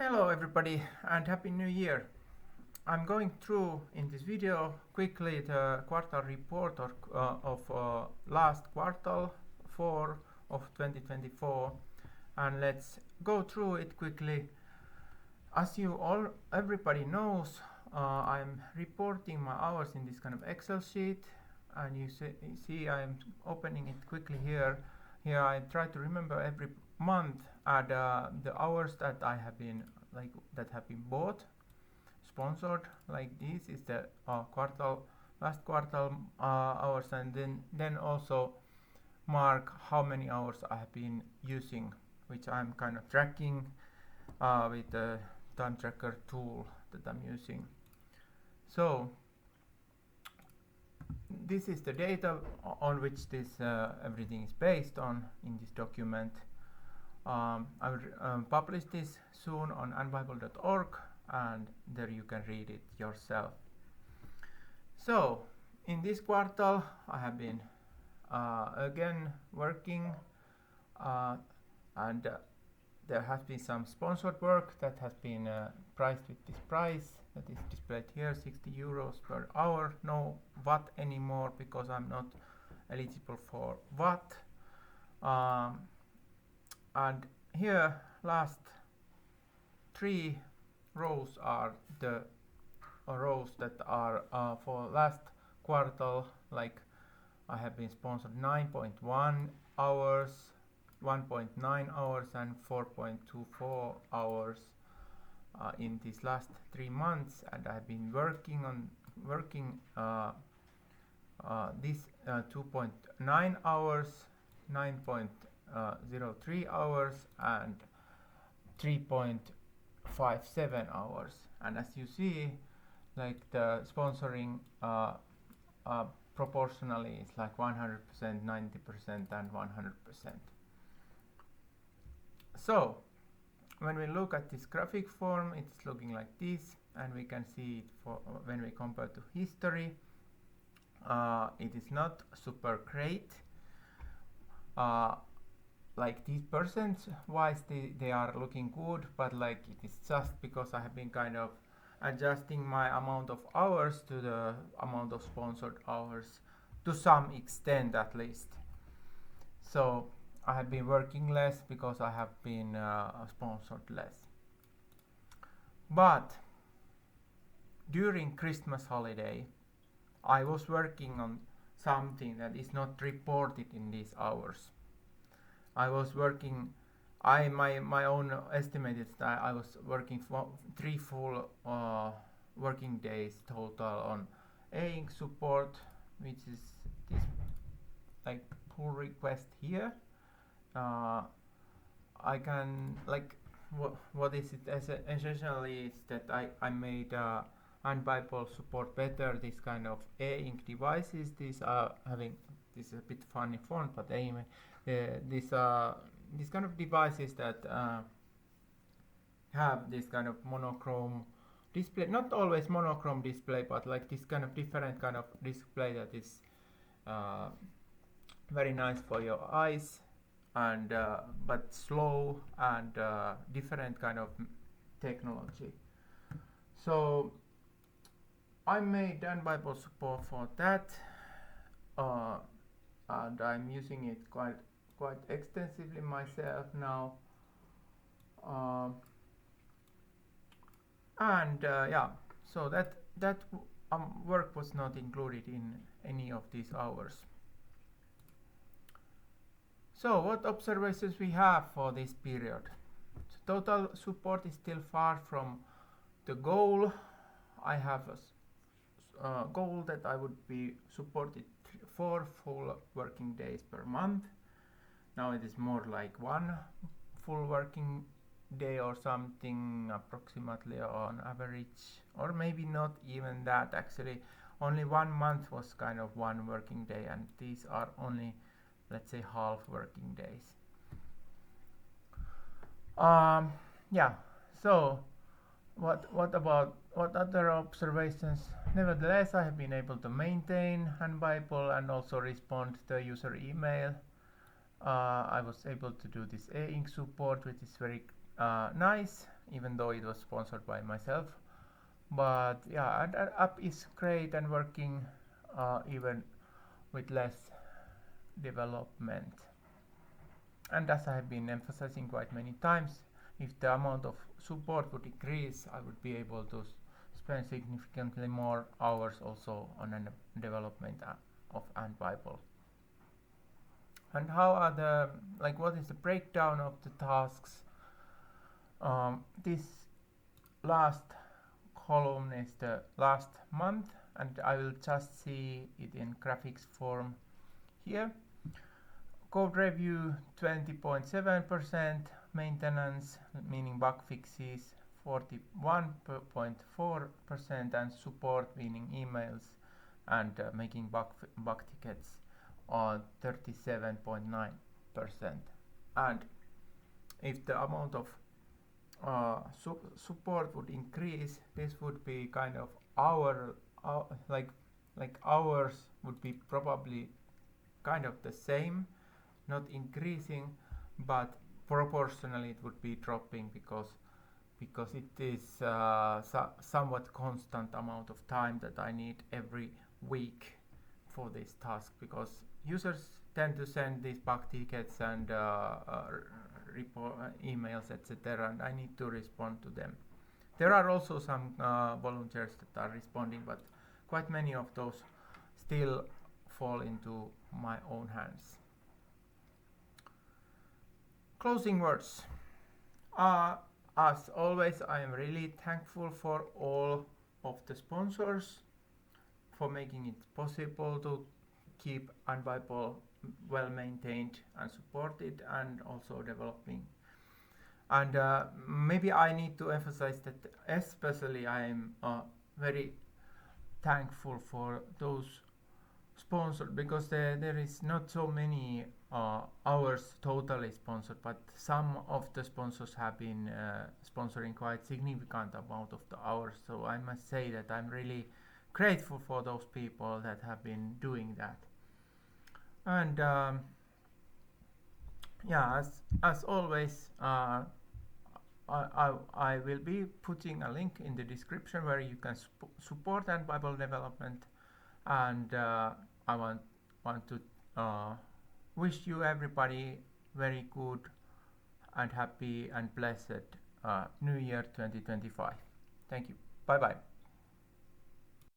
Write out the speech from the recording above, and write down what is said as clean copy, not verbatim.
Hello everybody and Happy New Year. I'm going through in this video quickly the quarter report of last quarter 4 of 2024, and let's go through it quickly. As everybody knows, I'm reporting my hours in this kind of Excel sheet, and you see I'm opening it quickly here. Here I try to remember every month and the hours that I have been that have been bought, sponsored. Like this is the last quarter hours, and then also mark how many hours I have been using, which I'm kind of tracking with the time tracker tool that I'm using. So this is the data on which this everything is based on in this document. I will publish this soon on unbible.org, and there you can read it yourself. So in this quarter I have been again working, and there has been some sponsored work that has been priced with this price that is displayed here, 60 euros per hour. No VAT anymore because I'm not eligible for VAT. And here last 3 rows are the rows that are for last quarter. Like I have been sponsored 9.1 hours, 1.9 hours and 4.24 hours in these last 3 months, and I have been working this 2.9 hours, 9.03 hours and 3.57 hours. And as you see, like the sponsoring proportionally is like 100%, 90% and 100%. So when we look at this graphic form, it's looking like this, and we can see it for when we compare to history. It is not super great. Like these percents wise they are looking good, but like it is just because I have been kind of adjusting my amount of hours to the amount of sponsored hours to some extent at least. So I have been working less because I have been sponsored less. But during Christmas holiday I was working on something that is not reported in these hours. I was working, my own estimate is that I was working for 3 full working days total on AINC support, which is this like pull request here. I can like what is it essentially is that I made Unbible support better this kind of AINC devices. These are having, this is a bit funny font, but anyway, these kind of devices that have this kind of monochrome display, not always monochrome display, but like this kind of different kind of display that is very nice for your eyes, and but slow and different kind of technology. So I made Unbible support for that, and I'm using it quite extensively myself now. And yeah, so that work was not included in any of these hours. So what observations we have for this period? So total support is still far from the goal. I have a goal that I would be supported 4 full working days per month. Now it is more like 1 full working day or something approximately on average, or maybe not even that. Actually only 1 month was kind of 1 working day, and these are only, let's say, half working days. Yeah, so what other observations? Nevertheless, I have been able to maintain Unbible and also respond to the user email. I was able to do this AINC support, which is very nice. even though it was sponsored by myself. But yeah, and app is great and working even with less development. And as I have been emphasizing quite many times, if the amount of support would increase, I would be able to spend significantly more hours also on development of Ant Bible. And how are the, like, what is the breakdown of the tasks? This last column is the last month, and I will just see it in graphics form here. Code review 20.7%, maintenance meaning bug fixes 41.4%, and support meaning emails and making bug tickets on 37.9%. And if the amount of support would increase, this would be kind of like hours would be probably kind of the same, not increasing, but proportionally it would be dropping because it is somewhat constant amount of time that I need every week for this task, because users tend to send these bug tickets and emails, etc., and I need to respond to them. There are also some volunteers that are responding, but quite many of those still fall into my own hands. Closing words. As always, I am really thankful for all of the sponsors for making it possible to keep Ant Bible well maintained and supported and also developing. And maybe I need to emphasize that especially I am very thankful for those sponsored, because there is not so many hours totally sponsored, but some of the sponsors have been sponsoring quite significant amount of the hours. So I must say that I'm really grateful for those people that have been doing that. And yeah, as always, I will be putting a link in the description where you can support Ant Bible development, and I want to wish you everybody very good and happy and blessed New Year 2025. Thank you. Bye bye.